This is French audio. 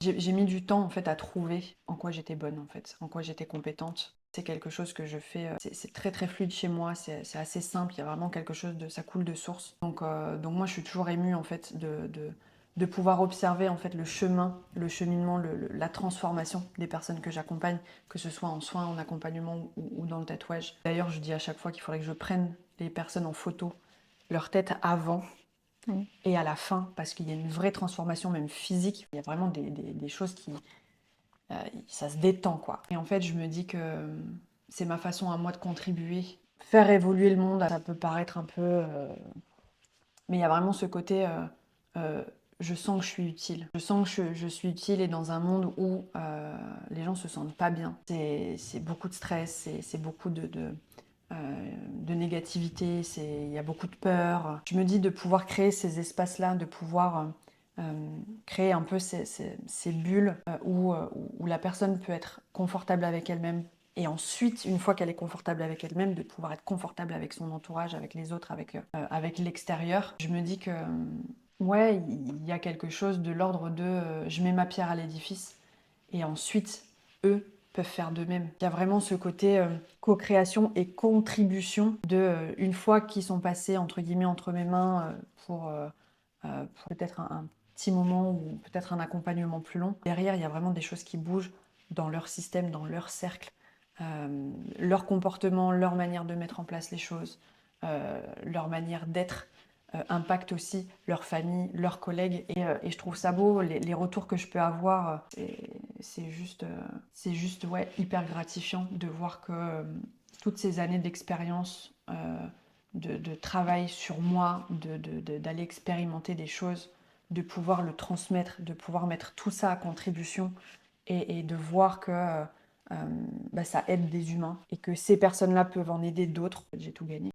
J'ai mis du temps en fait à trouver en quoi j'étais bonne en fait, en quoi j'étais compétente. C'est quelque chose que je fais, c'est très très fluide chez moi, c'est assez simple, il y a vraiment quelque chose de, ça coule de source. Donc moi je suis toujours émue en fait de pouvoir observer en fait le chemin, le cheminement, la transformation des personnes que j'accompagne, que ce soit en soins, en accompagnement ou dans le tatouage. D'ailleurs je dis à chaque fois qu'il faudrait que je prenne les personnes en photo, leur tête avant Oui. et à la fin, parce qu'il y a une vraie transformation même physique. Il y a vraiment des choses qui... ça se détend, quoi. Et en fait, je me dis que c'est ma façon à moi de contribuer. Faire évoluer le monde, ça peut paraître un peu... mais il y a vraiment ce côté... je sens que je suis utile. Je sens que je suis utile et dans un monde où les gens se sentent pas bien. C'est beaucoup de stress, c'est beaucoup de négativité, il y a beaucoup de peur. Je me dis de pouvoir créer ces espaces-là, de pouvoir créer un peu ces bulles où la personne peut être confortable avec elle-même. Et ensuite, une fois qu'elle est confortable avec elle-même, de pouvoir être confortable avec son entourage, avec les autres, avec l'extérieur. Je me dis que, ouais, il y a quelque chose de l'ordre de je mets ma pierre à l'édifice et ensuite, eux peuvent faire de même. Il y a vraiment ce côté co-création et contribution de, une fois qu'ils sont passés, entre guillemets, entre mes mains pour peut-être un petit moment ou peut-être un accompagnement plus long. Derrière, il y a vraiment des choses qui bougent dans leur système, dans leur cercle, leur comportement, leur manière de mettre en place les choses, leur manière d'être impacte aussi leur famille, leurs collègues. Et je trouve ça beau, les retours que je peux avoir, c'est juste ouais, hyper gratifiant de voir que toutes ces années d'expérience, de travail sur moi, d'aller expérimenter des choses, de pouvoir le transmettre, de pouvoir mettre tout ça à contribution et de voir que bah, ça aide des humains et que ces personnes-là peuvent en aider d'autres, j'ai tout gagné.